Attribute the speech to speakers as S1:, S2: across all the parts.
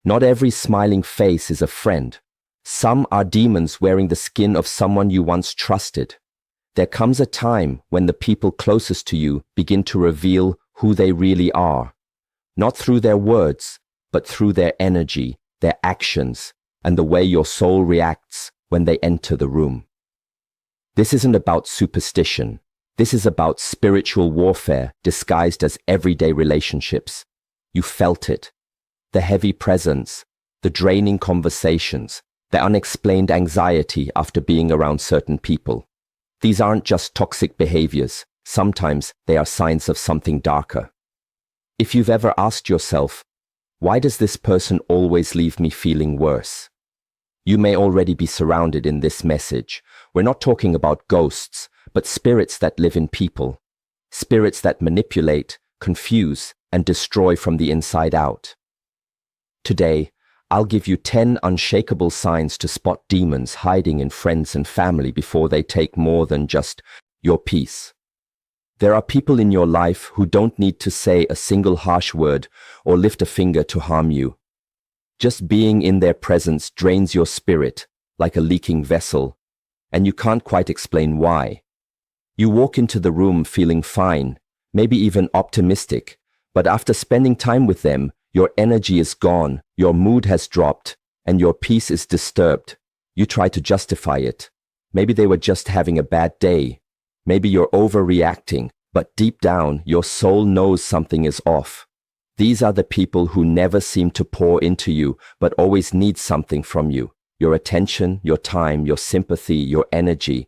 S1: Not every smiling face is a friend. Some are demons wearing the skin of someone you once trusted. There comes a time when the people closest to you begin to reveal who they really are, not through their words, but through their energy, their actions, and the way your soul reacts when they enter the room. This isn't about superstition. This is about spiritual warfare disguised as everyday relationships. You felt it. The heavy presence, the draining conversations, the unexplained anxiety after being around certain people. These aren't just toxic behaviors. Sometimes they are signs of something darker. If you've ever asked yourself, why does this person always leave me feeling worse? You may already be surrounded in this message. We're not talking about ghosts, but spirits that live in people. Spirits that manipulate, confuse, and destroy from the inside out. Today, I'll give you 10 unshakable signs to spot demons hiding in friends and family before they take more than just your peace. There are people in your life who don't need to say a single harsh word or lift a finger to harm you. Just being in their presence drains your spirit like a leaking vessel, and you can't quite explain why. You walk into the room feeling fine, maybe even optimistic, but after spending time with them, your energy is gone, your mood has dropped, and your peace is disturbed. You try to justify it. Maybe they were just having a bad day. Maybe you're overreacting, but deep down, your soul knows something is off. These are the people who never seem to pour into you, but always need something from you. Your attention, your time, your sympathy, your energy.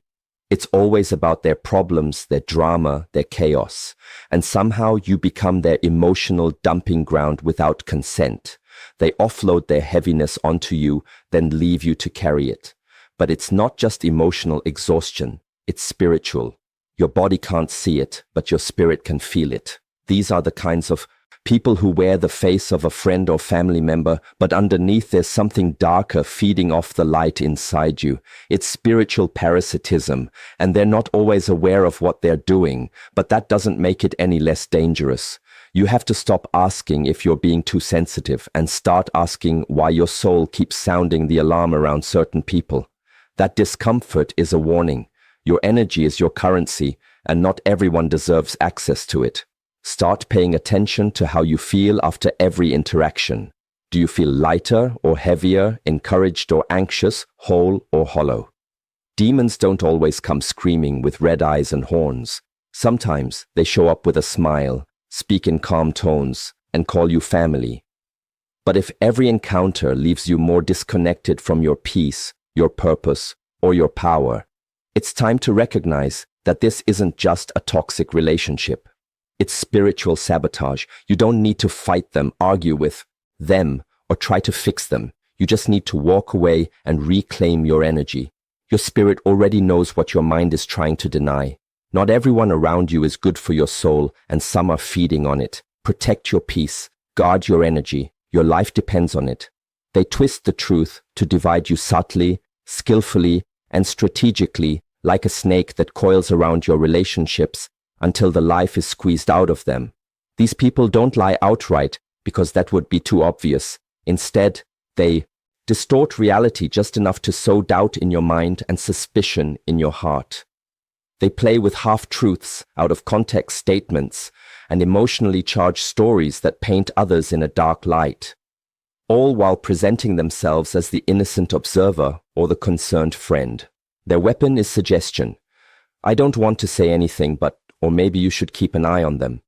S1: It's always about their problems, their drama, their chaos. And somehow you become their emotional dumping ground without consent. They offload their heaviness onto you, then leave you to carry it. But it's not just emotional exhaustion, it's spiritual. Your body can't see it, but your spirit can feel it. These are the kinds of people who wear the face of a friend or family member, but underneath there's something darker feeding off the light inside you. It's spiritual parasitism, and they're not always aware of what they're doing, but that doesn't make it any less dangerous. You have to stop asking if you're being too sensitive and start asking why your soul keeps sounding the alarm around certain people. That discomfort is a warning. Your energy is your currency, and not everyone deserves access to it. Start paying attention to how you feel after every interaction. Do you feel lighter or heavier, encouraged or anxious, whole or hollow? Demons don't always come screaming with red eyes and horns. Sometimes they show up with a smile, speak in calm tones, and call you family. But if every encounter leaves you more disconnected from your peace, your purpose, or your power, it's time to recognize that this isn't just a toxic relationship. It's spiritual sabotage. You don't need to fight them, argue with them, or try to fix them. You just need to walk away and reclaim your energy. Your spirit already knows what your mind is trying to deny. Not everyone around you is good for your soul, and some are feeding on it. Protect your peace. Guard your energy. Your life depends on it. They twist the truth to divide you subtly, skillfully, and strategically, like a snake that coils around your relationships until the life is squeezed out of them. These people don't lie outright because that would be too obvious. Instead, they distort reality just enough to sow doubt in your mind and suspicion in your heart. They play with half-truths, out of context statements, and emotionally charged stories that paint others in a dark light, all while presenting themselves as the innocent observer or the concerned friend. Their weapon is suggestion. I don't want to say anything, but or maybe you should keep an eye on them.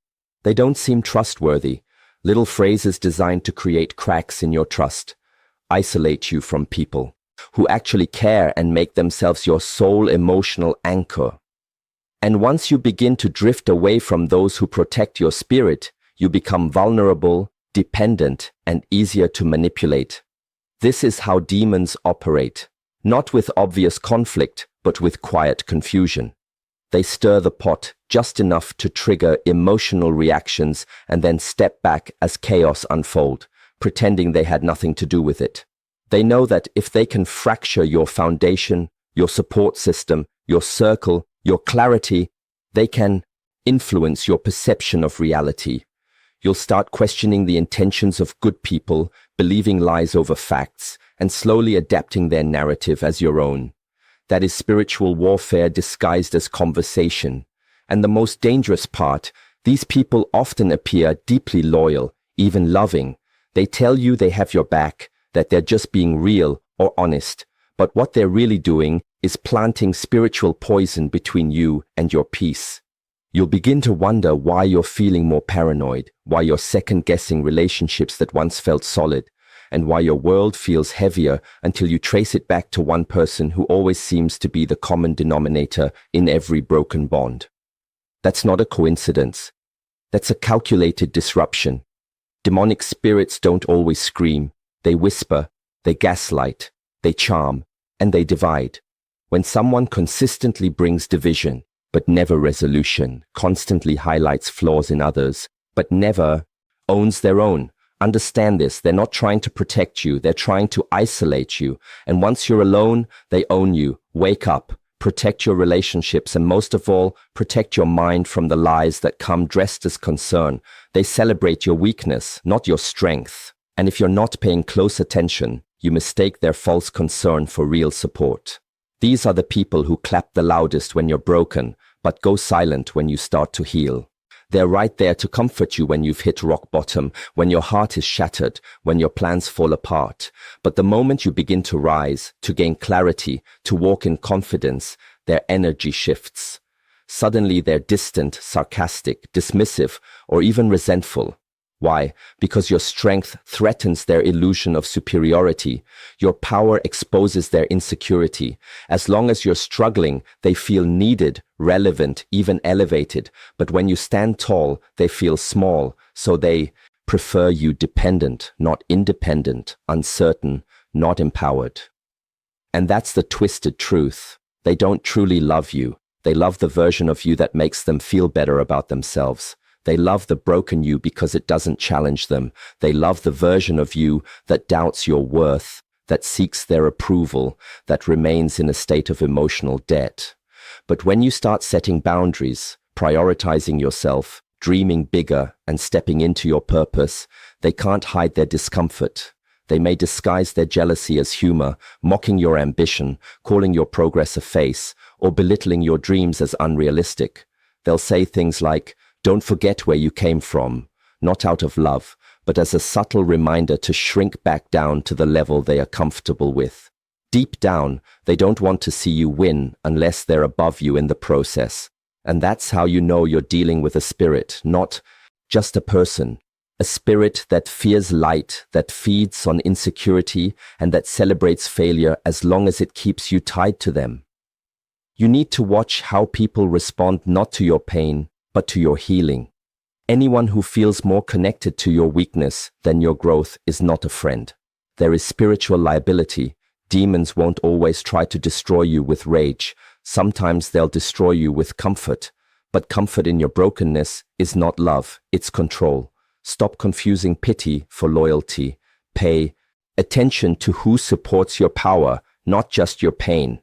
S1: They don't seem trustworthy. Little phrases designed to create cracks in your trust, isolate you from people who actually care and make themselves your sole emotional anchor. And once you begin to drift away from those who protect your spirit, you become vulnerable, dependent, and easier to manipulate. This is how demons operate, not with obvious conflict, but with quiet confusion. They stir the pot just enough to trigger emotional reactions and then step back as chaos unfolds, pretending they had nothing to do with it. They know that if they can fracture your foundation, your support system, your circle, your clarity, they can influence your perception of reality. You'll start questioning the intentions of good people, believing lies over facts, and slowly adapting their narrative as your own. That is spiritual warfare disguised as conversation. And the most dangerous part, these people often appear deeply loyal, even loving. They tell you they have your back, that they're just being real or honest. But what they're really doing is planting spiritual poison between you and your peace. You'll begin to wonder why you're feeling more paranoid, why you're second-guessing relationships that once felt solid, and why your world feels heavier until you trace it back to one person who always seems to be the common denominator in every broken bond. That's not a coincidence. That's a calculated disruption. Demonic spirits don't always scream. They whisper, they gaslight, they charm, and they divide. When someone consistently brings division, but never resolution, constantly highlights flaws in others, but never owns their own. Understand this, they're not trying to protect you, they're trying to isolate you. And once you're alone, they own you. Wake up, protect your relationships, and most of all, protect your mind from the lies that come dressed as concern. They celebrate your weakness, not your strength. And if you're not paying close attention, you mistake their false concern for real support. These are the people who clap the loudest when you're broken, but go silent when you start to heal. They're right there to comfort you when you've hit rock bottom, when your heart is shattered, when your plans fall apart. But the moment you begin to rise, to gain clarity, to walk in confidence, their energy shifts. Suddenly they're distant, sarcastic, dismissive, or even resentful. Why? Because your strength threatens their illusion of superiority. Your power exposes their insecurity. As long as you're struggling, they feel needed, relevant, even elevated. But when you stand tall, they feel small. So they prefer you dependent, not independent, uncertain, not empowered. And that's the twisted truth. They don't truly love you. They love the version of you that makes them feel better about themselves. They love the broken you because it doesn't challenge them. They love the version of you that doubts your worth, that seeks their approval, that remains in a state of emotional debt. But when you start setting boundaries, prioritizing yourself, dreaming bigger, and stepping into your purpose, they can't hide their discomfort. They may disguise their jealousy as humor, mocking your ambition, calling your progress a face, or belittling your dreams as unrealistic. They'll say things like, "Don't forget where you came from," not out of love, but as a subtle reminder to shrink back down to the level they are comfortable with. Deep down, they don't want to see you win unless they're above you in the process. And that's how you know you're dealing with a spirit, not just a person. A spirit that fears light, that feeds on insecurity, and that celebrates failure as long as it keeps you tied to them. You need to watch how people respond not to your pain, but to your healing. Anyone who feels more connected to your weakness than your growth is not a friend. There is spiritual liability. Demons won't always try to destroy you with rage. Sometimes they'll destroy you with comfort. But comfort in your brokenness is not love, it's control. Stop confusing pity for loyalty. Pay attention to who supports your power, not just your pain.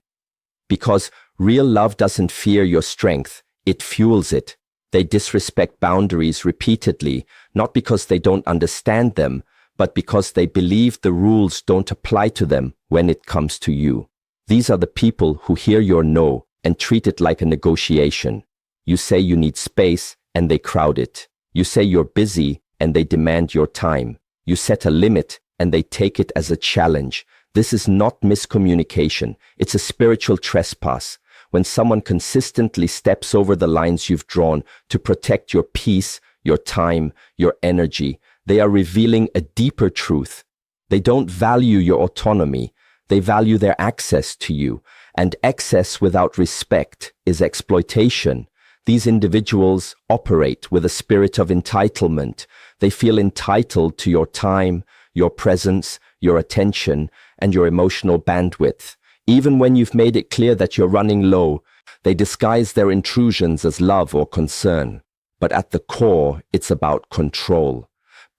S1: Because real love doesn't fear your strength, it fuels it. They disrespect boundaries repeatedly, not because they don't understand them, but because they believe the rules don't apply to them when it comes to you. These are the people who hear your no and treat it like a negotiation. You say you need space and they crowd it. You say you're busy and they demand your time. You set a limit and they take it as a challenge. This is not miscommunication. It's a spiritual trespass. When someone consistently steps over the lines you've drawn to protect your peace, your time, your energy, they are revealing a deeper truth. They don't value your autonomy. They value their access to you. And access without respect is exploitation. These individuals operate with a spirit of entitlement. They feel entitled to your time, your presence, your attention, and your emotional bandwidth. Even when you've made it clear that you're running low, they disguise their intrusions as love or concern. But at the core, it's about control.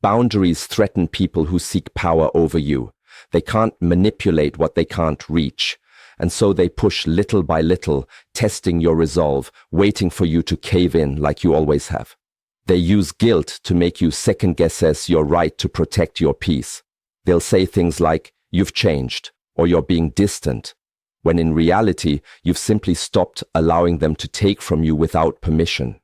S1: Boundaries threaten people who seek power over you. They can't manipulate what they can't reach. And so they push little by little, testing your resolve, waiting for you to cave in like you always have. They use guilt to make you second-guess your right to protect your peace. They'll say things like, "You've changed," or "You're being distant," when in reality, you've simply stopped allowing them to take from you without permission.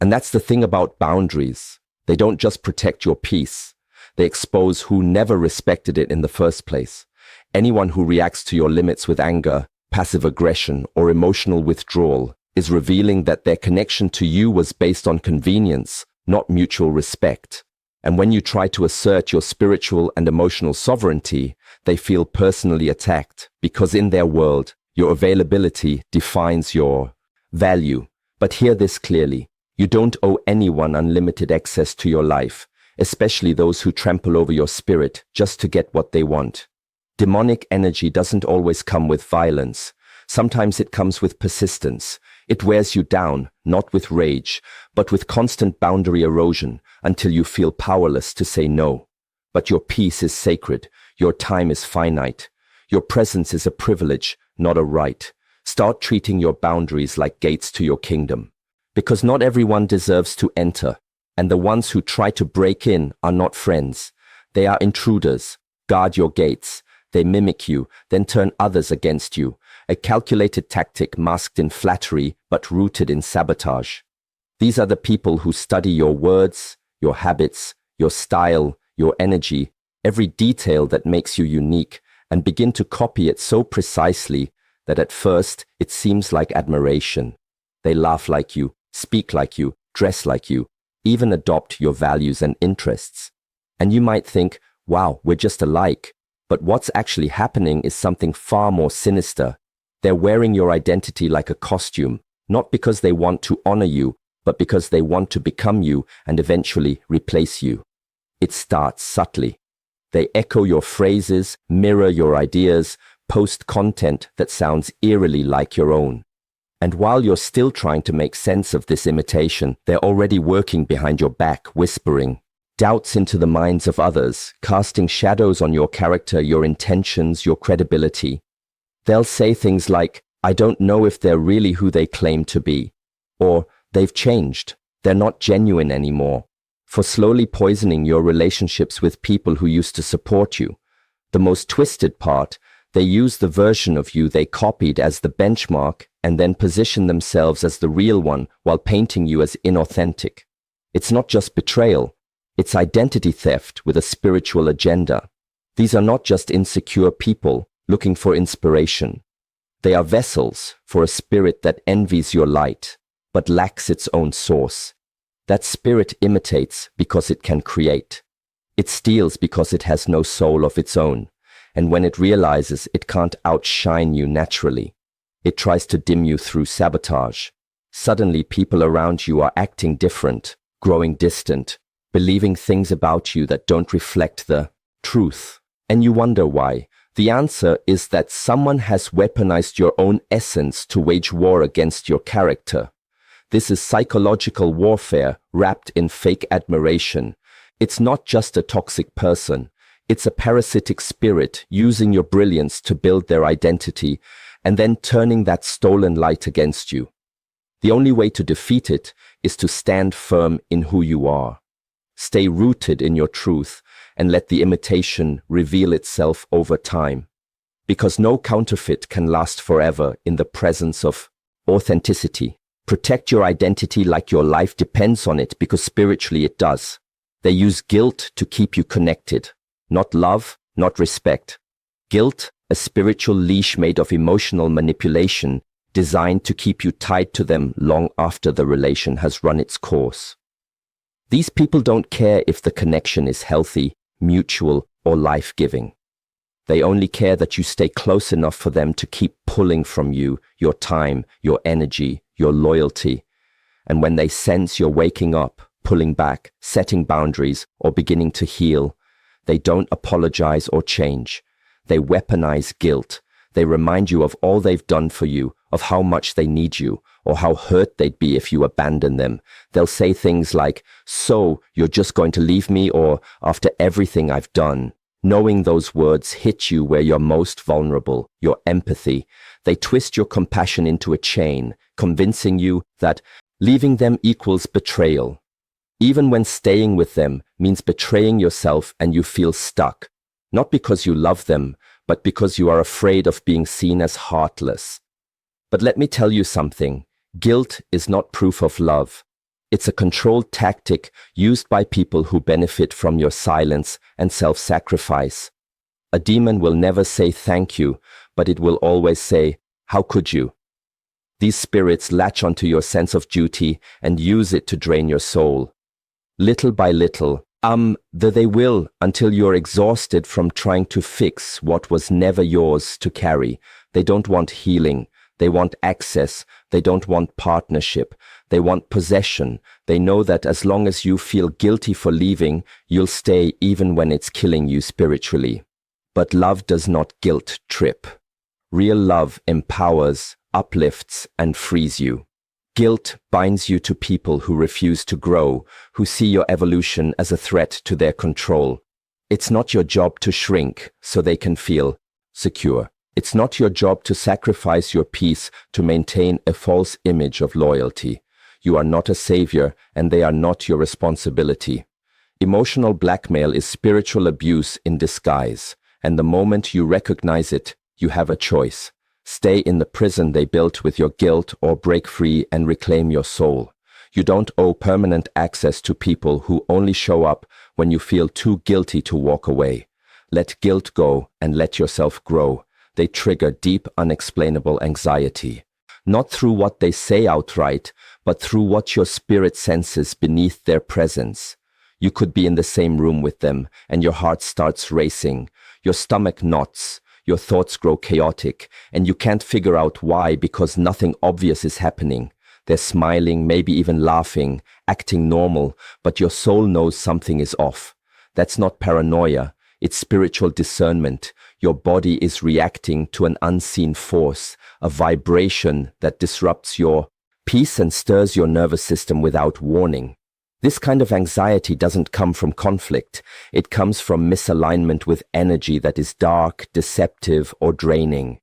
S1: And that's the thing about boundaries. They don't just protect your peace. They expose who never respected it in the first place. Anyone who reacts to your limits with anger, passive aggression, or emotional withdrawal is revealing that their connection to you was based on convenience, not mutual respect. And when you try to assert your spiritual and emotional sovereignty, they feel personally attacked, because in their world, your availability defines your value. But hear this clearly. You don't owe anyone unlimited access to your life, especially those who trample over your spirit just to get what they want. Demonic energy doesn't always come with violence. Sometimes it comes with persistence. It wears you down, not with rage, but with constant boundary erosion until you feel powerless to say no. But your peace is sacred. Your time is finite. Your presence is a privilege, not a right. Start treating your boundaries like gates to your kingdom. Because not everyone deserves to enter, and the ones who try to break in are not friends. They are intruders. Guard your gates. They mimic you, then turn others against you. A calculated tactic masked in flattery but rooted in sabotage. These are the people who study your words, your habits, your style, your energy, every detail that makes you unique, and begin to copy it so precisely that at first it seems like admiration. They laugh like you, speak like you, dress like you, even adopt your values and interests. And you might think, wow, we're just alike. But what's actually happening is something far more sinister. They're wearing your identity like a costume, not because they want to honor you, but because they want to become you and eventually replace you. It starts subtly. They echo your phrases, mirror your ideas, post content that sounds eerily like your own. And while you're still trying to make sense of this imitation, they're already working behind your back, whispering doubts into the minds of others, casting shadows on your character, your intentions, your credibility. They'll say things like, "I don't know if they're really who they claim to be," or "They've changed, they're not genuine anymore," for slowly poisoning your relationships with people who used to support you. The most twisted part, they use the version of you they copied as the benchmark and then position themselves as the real one while painting you as inauthentic. It's not just betrayal, it's identity theft with a spiritual agenda. These are not just insecure people looking for inspiration. They are vessels for a spirit that envies your light, but lacks its own source. That spirit imitates because it can create. It steals because it has no soul of its own. And when it realizes it can't outshine you naturally, it tries to dim you through sabotage. Suddenly, people around you are acting different, growing distant, believing things about you that don't reflect the truth. And you wonder why. The answer is that someone has weaponized your own essence to wage war against your character. This is psychological warfare wrapped in fake admiration. It's not just a toxic person. It's a parasitic spirit using your brilliance to build their identity and then turning that stolen light against you. The only way to defeat it is to stand firm in who you are. Stay rooted in your truth and let the imitation reveal itself over time. Because no counterfeit can last forever in the presence of authenticity. Protect your identity like your life depends on it, because spiritually it does. They use guilt to keep you connected. Not love, not respect. Guilt, a spiritual leash made of emotional manipulation, designed to keep you tied to them long after the relation has run its course. These people don't care if the connection is healthy, mutual, or life-giving. They only care that you stay close enough for them to keep pulling from you, your time, your energy, your loyalty. And when they sense you're waking up, pulling back, setting boundaries, or beginning to heal, they don't apologize or change. They weaponize guilt. They remind you of all they've done for you, of how much they need you, or how hurt they'd be if you abandon them. They'll say things like, "So, you're just going to leave me?" or "After everything I've done." Knowing those words hit you where you're most vulnerable, your empathy. They twist your compassion into a chain, convincing you that leaving them equals betrayal. Even when staying with them means betraying yourself and you feel stuck, Not because you love them, but because you are afraid of being seen as heartless. But let me tell you something. Guilt is not proof of love. It's a controlled tactic used by people who benefit from your silence and self-sacrifice. A demon will never say thank you, but it will always say, how could you? These spirits latch onto your sense of duty and use it to drain your soul. Little by little, they will until you're exhausted from trying to fix what was never yours to carry. They don't want healing. They want access. They don't want partnership. They want possession. They know that as long as you feel guilty for leaving, you'll stay even when it's killing you spiritually. But love does not guilt trip. Real love empowers, uplifts, and frees you. Guilt binds you to people who refuse to grow, who see your evolution as a threat to their control. It's not your job to shrink so they can feel secure. It's not your job to sacrifice your peace to maintain a false image of loyalty. You are not a savior, and they are not your responsibility. Emotional blackmail is spiritual abuse in disguise, and the moment you recognize it, you have a choice. Stay in the prison they built with your guilt or break free and reclaim your soul. You don't owe permanent access to people who only show up when you feel too guilty to walk away. Let guilt go and let yourself grow. They trigger deep, unexplainable anxiety. Not through what they say outright, but through what your spirit senses beneath their presence. You could be in the same room with them, and your heart starts racing. Your stomach knots. Your thoughts grow chaotic, and you can't figure out why because nothing obvious is happening. They're smiling, maybe even laughing, acting normal, but your soul knows something is off. That's not paranoia. It's spiritual discernment. Your body is reacting to an unseen force, a vibration that disrupts your peace and stirs your nervous system without warning. This kind of anxiety doesn't come from conflict. It comes from misalignment with energy that is dark, deceptive, or draining.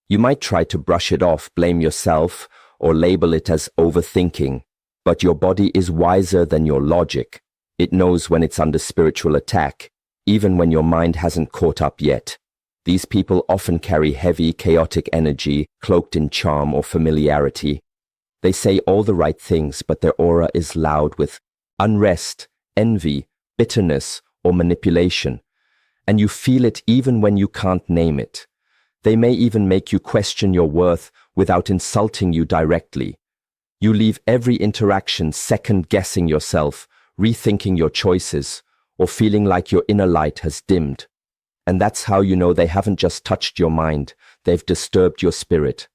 S1: You might try to brush it off, blame yourself, or label it as overthinking, but your body is wiser than your logic. It knows when it's under spiritual attack, even when your mind hasn't caught up yet. These people often carry heavy, chaotic energy, cloaked in charm or familiarity. They say all the right things, but their aura is loud with unrest, envy, bitterness, or manipulation. And you feel it even when you can't name it. They may even make you question your worth without insulting you directly. You leave every interaction second-guessing yourself, rethinking your choices, or feeling like your inner light has dimmed. And that's how you know they haven't just touched your mind, they've disturbed your spirit.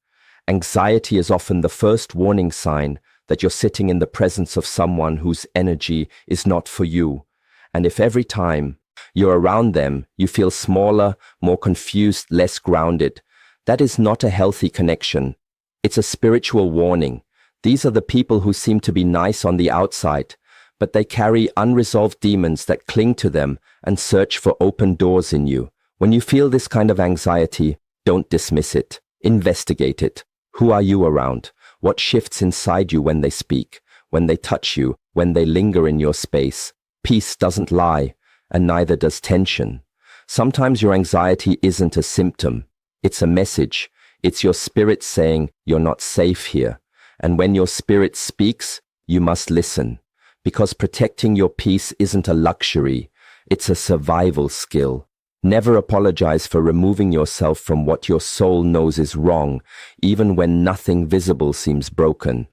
S1: Anxiety is often the first warning sign that you're sitting in the presence of someone whose energy is not for you. And if every time you're around them, you feel smaller, more confused, less grounded, that is not a healthy connection. It's a spiritual warning. These are the people who seem to be nice on the outside, but they carry unresolved demons that cling to them and search for open doors in you. When you feel this kind of anxiety, don't dismiss it. Investigate it. Who are you around? What shifts inside you when they speak, when they touch you, when they linger in your space? Peace doesn't lie, and neither does tension. Sometimes your anxiety isn't a symptom. It's a message. It's your spirit saying you're not safe here. And when your spirit speaks, you must listen. Because protecting your peace isn't a luxury. It's a survival skill. Never apologize for removing yourself from what your soul knows is wrong, even when nothing visible seems broken.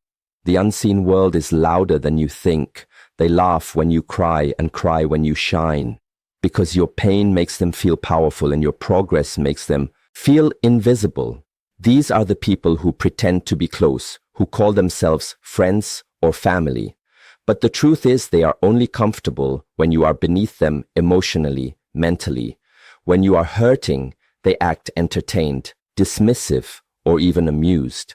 S1: The unseen world is louder than you think. They laugh when you cry and cry when you shine. Because your pain makes them feel powerful and your progress makes them feel invisible. These are the people who pretend to be close, who call themselves friends or family. But the truth is they are only comfortable when you are beneath them emotionally, mentally. When you are hurting, they act entertained, dismissive, or even amused.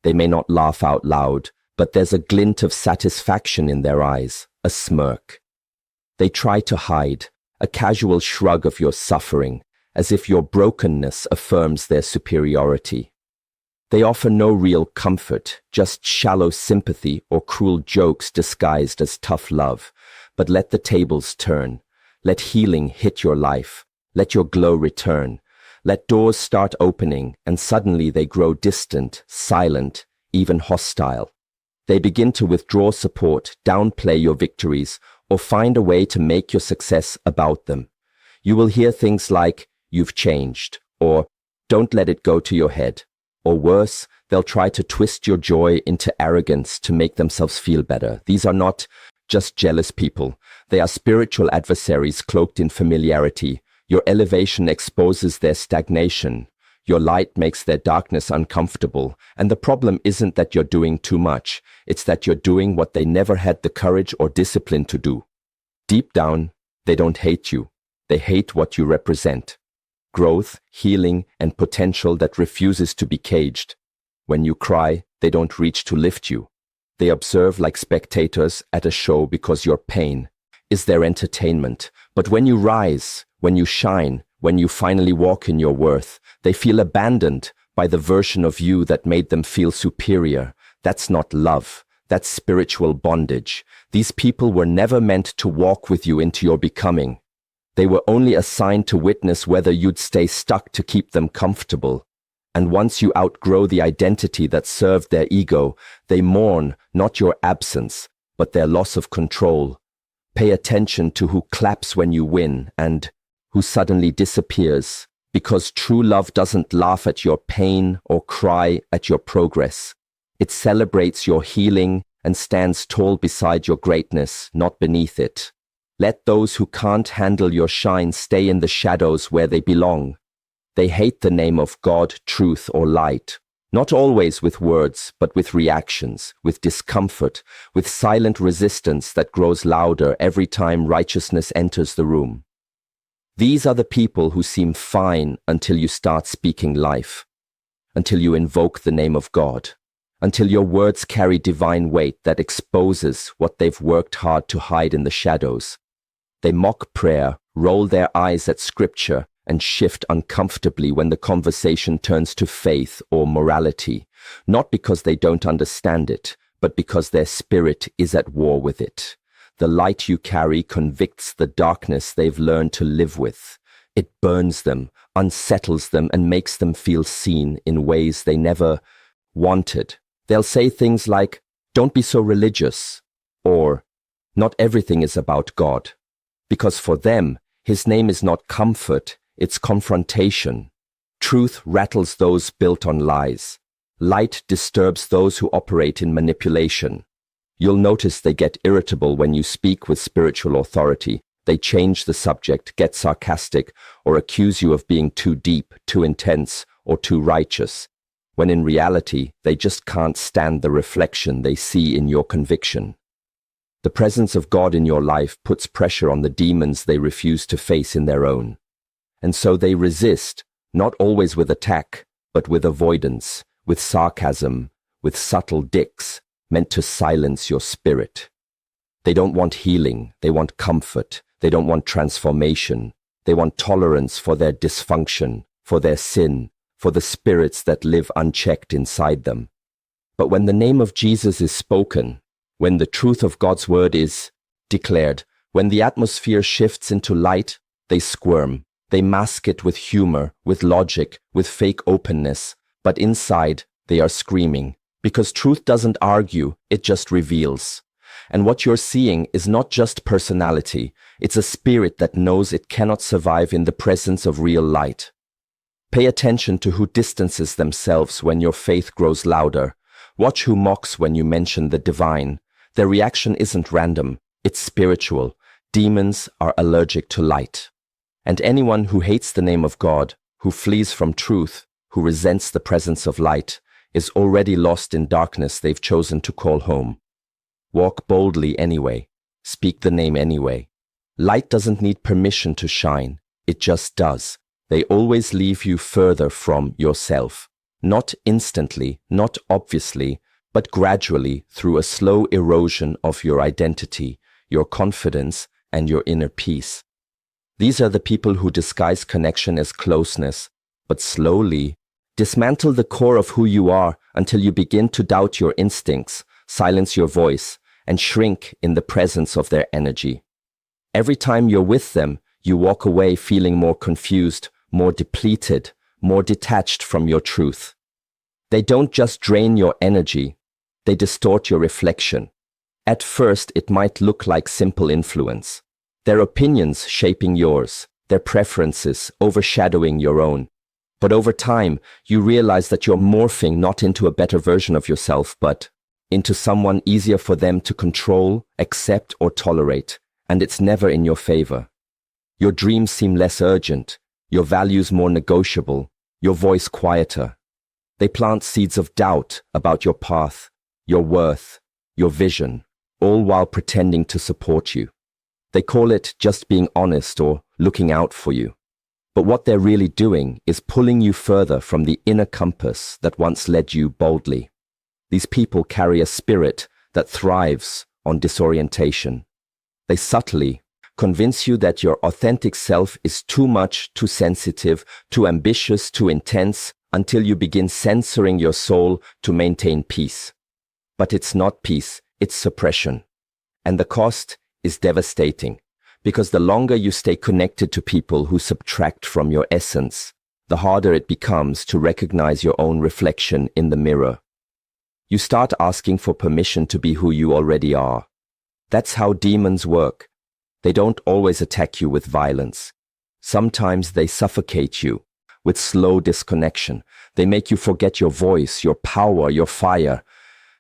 S1: They may not laugh out loud, but there's a glint of satisfaction in their eyes, a smirk. They try to hide, a casual shrug of your suffering, as if your brokenness affirms their superiority. They offer no real comfort, just shallow sympathy or cruel jokes disguised as tough love. But let the tables turn. Let healing hit your life. Let your glow return. Let doors start opening, and suddenly they grow distant, silent, even hostile. They begin to withdraw support, downplay your victories, or find a way to make your success about them. You will hear things like, "You've changed," or "Don't let it go to your head." Or worse, they'll try to twist your joy into arrogance to make themselves feel better. These are not just jealous people. They are spiritual adversaries cloaked in familiarity. Your elevation exposes their stagnation. Your light makes their darkness uncomfortable. And the problem isn't that you're doing too much. It's that you're doing what they never had the courage or discipline to do. Deep down, they don't hate you. They hate what you represent. Growth, healing, and potential that refuses to be caged. When you cry, they don't reach to lift you. They observe like spectators at a show because your pain is their entertainment. But when you rise, when you shine, when you finally walk in your worth, they feel abandoned by the version of you that made them feel superior. That's not love. That's spiritual bondage. These people were never meant to walk with you into your becoming. They were only assigned to witness whether you'd stay stuck to keep them comfortable. And once you outgrow the identity that served their ego, they mourn not your absence, but their loss of control. Pay attention to who claps when you win and who suddenly disappears, because true love doesn't laugh at your pain or cry at your progress. It celebrates your healing and stands tall beside your greatness, not beneath it. Let those who can't handle your shine stay in the shadows where they belong. They hate the name of God, truth, or light, not always with words, but with reactions, with discomfort, with silent resistance that grows louder every time righteousness enters the room. These are the people who seem fine until you start speaking life, until you invoke the name of God, until your words carry divine weight that exposes what they've worked hard to hide in the shadows. They mock prayer, roll their eyes at scripture, and shift uncomfortably when the conversation turns to faith or morality, not because they don't understand it, but because their spirit is at war with it. The light you carry convicts the darkness they've learned to live with. It burns them, unsettles them, and makes them feel seen in ways they never wanted. They'll say things like, "Don't be so religious," or "Not everything is about God." Because for them, His name is not comfort, it's confrontation. Truth rattles those built on lies. Light disturbs those who operate in manipulation. You'll notice they get irritable when you speak with spiritual authority. They change the subject, get sarcastic, or accuse you of being too deep, too intense, or too righteous, when in reality, they just can't stand the reflection they see in your conviction. The presence of God in your life puts pressure on the demons they refuse to face in their own. And so they resist, not always with attack, but with avoidance, with sarcasm, with subtle dicks, meant to silence your spirit. They don't want healing, they want comfort, they don't want transformation, they want tolerance for their dysfunction, for their sin, for the spirits that live unchecked inside them. But when the name of Jesus is spoken, when the truth of God's word is declared, when the atmosphere shifts into light, they squirm. They mask it with humor, with logic, with fake openness, but inside they are screaming, because truth doesn't argue, it just reveals. And what you're seeing is not just personality, it's a spirit that knows it cannot survive in the presence of real light. Pay attention to who distances themselves when your faith grows louder. Watch who mocks when you mention the divine. Their reaction isn't random, it's spiritual. Demons are allergic to light. And anyone who hates the name of God, who flees from truth, who resents the presence of light, is already lost in darkness they've chosen to call home. Walk boldly anyway. Speak the name anyway. Light doesn't need permission to shine. It just does. They always leave you further from yourself. Not instantly, not obviously, but gradually through a slow erosion of your identity, your confidence, and your inner peace. These are the people who disguise connection as closeness, but slowly dismantle the core of who you are until you begin to doubt your instincts, silence your voice, and shrink in the presence of their energy. Every time you're with them, You walk away feeling more confused, more depleted, more detached from your truth. They don't just drain your energy, they distort your reflection. At first, it might look like simple influence. Their opinions shaping yours, their preferences overshadowing your own. But over time, you realize that you're morphing not into a better version of yourself, but into someone easier for them to control, accept, or tolerate, and it's never in your favor. Your dreams seem less urgent, your values more negotiable, your voice quieter. They plant seeds of doubt about your path, your worth, your vision, all while pretending to support you. They call it just being honest or looking out for you. But what they're really doing is pulling you further from the inner compass that once led you boldly. These people carry a spirit that thrives on disorientation. They subtly convince you that your authentic self is too much, too sensitive, too ambitious, too intense, until you begin censoring your soul to maintain peace. But it's not peace, it's suppression. And the cost is devastating, because the longer you stay connected to people who subtract from your essence, the harder it becomes to recognize your own reflection in the mirror. You start asking for permission to be who you already are. That's how demons work. They don't always attack you with violence. Sometimes they suffocate you with slow disconnection. They make you forget your voice, your power, your fire.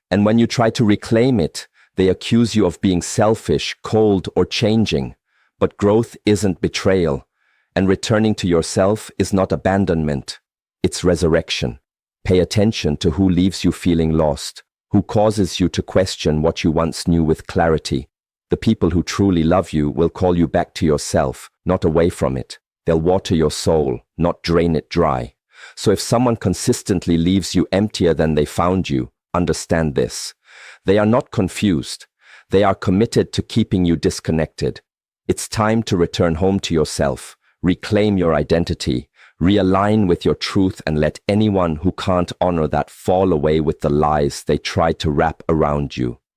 S1: And when you try to reclaim it, they accuse you of being selfish, cold, or changing. But growth isn't betrayal, and returning to yourself is not abandonment. It's resurrection. Pay attention to who leaves you feeling lost, who causes you to question what you once knew with clarity. The people who truly love you will call you back to yourself, not away from it. They'll water your soul, not drain it dry. So if someone consistently leaves you emptier than they found you, understand this. They are not confused. They are committed to keeping you disconnected. It's time to return home to yourself, reclaim your identity, realign with your truth, and let anyone who can't honor that fall away with the lies they try to wrap around you.